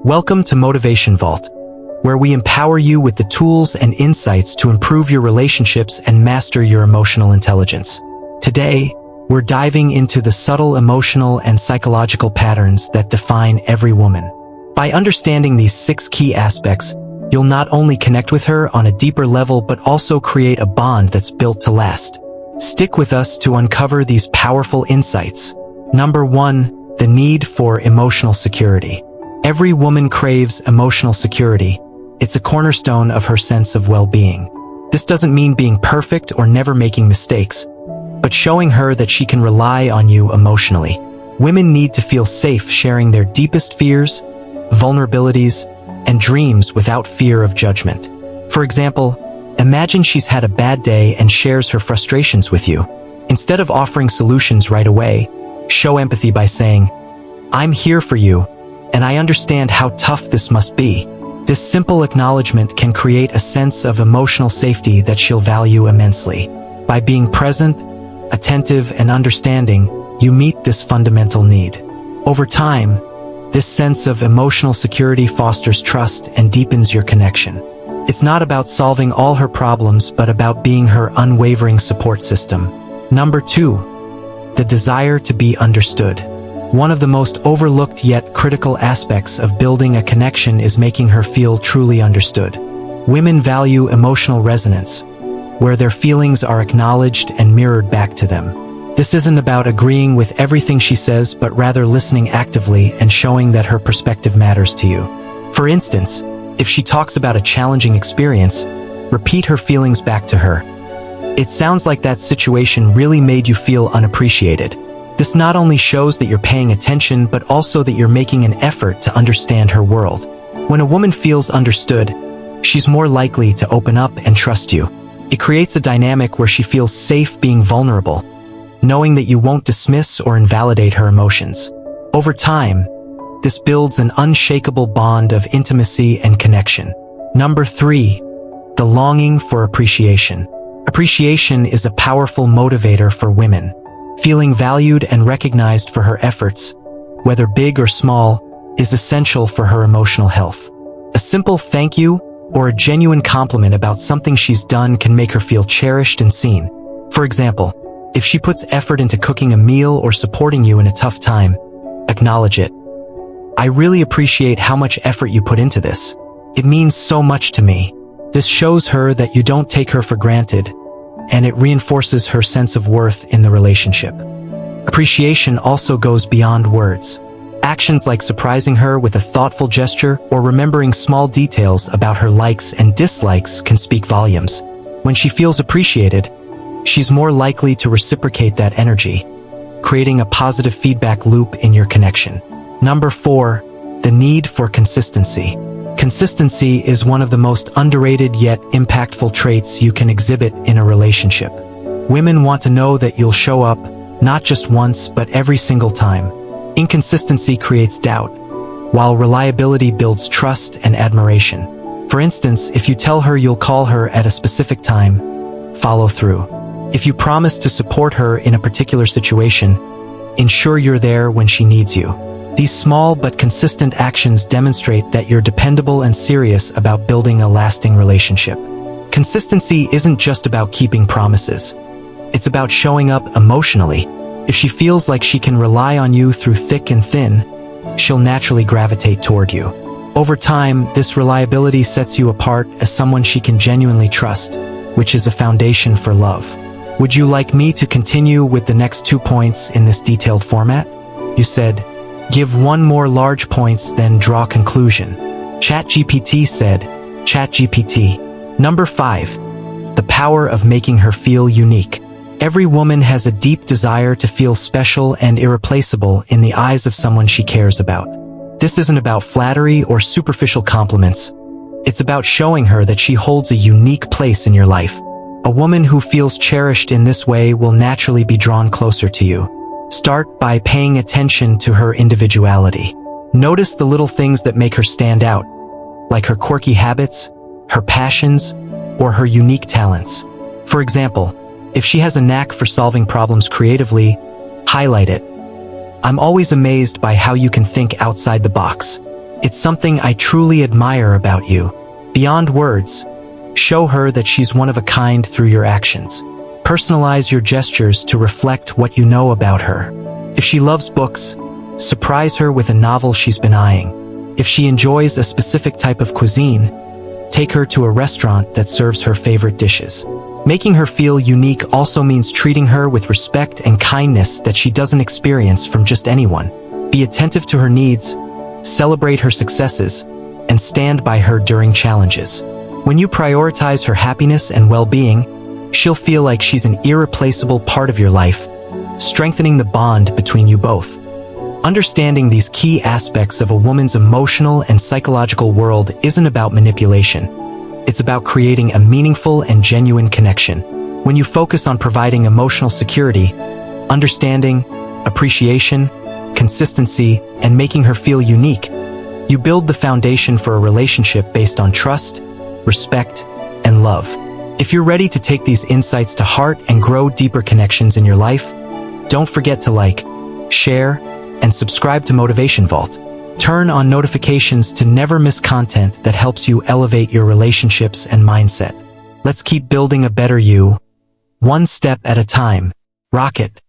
Welcome to Motivation Vault, where we empower you with the tools and insights to improve your relationships and master your emotional intelligence. Today, we're diving into the subtle emotional and psychological patterns that define every woman. By understanding these 6 key aspects, you'll not only connect with her on a deeper level but also create a bond that's built to last. Stick with us to uncover these powerful insights. Number 1, the need for emotional security. Every woman craves emotional security. It's a cornerstone of her sense of well-being. This doesn't mean being perfect or never making mistakes, but showing her that she can rely on you emotionally. Women need to feel safe sharing their deepest fears, vulnerabilities, and dreams without fear of judgment. For example, imagine she's had a bad day and shares her frustrations with you. Instead of offering solutions right away, show empathy by saying, "I'm here for you, and I understand how tough this must be." This simple acknowledgement can create a sense of emotional safety that she'll value immensely. By being present, attentive, and understanding, you meet this fundamental need. Over time, this sense of emotional security fosters trust and deepens your connection. It's not about solving all her problems, but about being her unwavering support system. Number 2, the desire to be understood. One of the most overlooked yet critical aspects of building a connection is making her feel truly understood. Women value emotional resonance, where their feelings are acknowledged and mirrored back to them. This isn't about agreeing with everything she says, but rather listening actively and showing that her perspective matters to you. For instance, if she talks about a challenging experience, repeat her feelings back to her. "It sounds like that situation really made you feel unappreciated." This not only shows that you're paying attention, but also that you're making an effort to understand her world. When a woman feels understood, she's more likely to open up and trust you. It creates a dynamic where she feels safe being vulnerable, knowing that you won't dismiss or invalidate her emotions. Over time, this builds an unshakable bond of intimacy and connection. Number 3, the longing for appreciation. Appreciation is a powerful motivator for women. Feeling valued and recognized for her efforts, whether big or small, is essential for her emotional health. A simple thank you or a genuine compliment about something she's done can make her feel cherished and seen. For example, if she puts effort into cooking a meal or supporting you in a tough time, acknowledge it. "I really appreciate how much effort you put into this. It means so much to me." This shows her that you don't take her for granted, and it reinforces her sense of worth in the relationship. Appreciation also goes beyond words. Actions like surprising her with a thoughtful gesture or remembering small details about her likes and dislikes can speak volumes. When she feels appreciated, she's more likely to reciprocate that energy, creating a positive feedback loop in your connection. Number 4, the need for consistency. Consistency is one of the most underrated yet impactful traits you can exhibit in a relationship. Women want to know that you'll show up, not just once, but every single time. Inconsistency creates doubt, while reliability builds trust and admiration. For instance, if you tell her you'll call her at a specific time, follow through. If you promise to support her in a particular situation, ensure you're there when she needs you. These small but consistent actions demonstrate that you're dependable and serious about building a lasting relationship. Consistency isn't just about keeping promises. It's about showing up emotionally. If she feels like she can rely on you through thick and thin, she'll naturally gravitate toward you. Over time, this reliability sets you apart as someone she can genuinely trust, which is a foundation for love. Would you like me to continue with the next 2 points in this detailed format? You said, "Give one more large points, then draw conclusion." ChatGPT said, ChatGPT. Number 5, the power of making her feel unique. Every woman has a deep desire to feel special and irreplaceable in the eyes of someone she cares about. This isn't about flattery or superficial compliments. It's about showing her that she holds a unique place in your life. A woman who feels cherished in this way will naturally be drawn closer to you. Start by paying attention to her individuality. Notice the little things that make her stand out, like her quirky habits, her passions, or her unique talents. For example, if she has a knack for solving problems creatively, highlight it. "I'm always amazed by how you can think outside the box." It's something I truly admire about you. Beyond words, show her that she's one of a kind through your actions. Personalize your gestures to reflect what you know about her. If she loves books, surprise her with a novel she's been eyeing. If she enjoys a specific type of cuisine, take her to a restaurant that serves her favorite dishes. Making her feel unique also means treating her with respect and kindness that she doesn't experience from just anyone. Be attentive to her needs, celebrate her successes, and stand by her during challenges. When you prioritize her happiness and well-being, she'll feel like she's an irreplaceable part of your life, strengthening the bond between you both. Understanding these key aspects of a woman's emotional and psychological world isn't about manipulation. It's about creating a meaningful and genuine connection. When you focus on providing emotional security, understanding, appreciation, consistency, and making her feel unique, you build the foundation for a relationship based on trust, respect, and love. If you're ready to take these insights to heart and grow deeper connections in your life, don't forget to like, share, and subscribe to Motivation Vault. Turn on notifications to never miss content that helps you elevate your relationships and mindset. Let's keep building a better you, one step at a time. Rock it.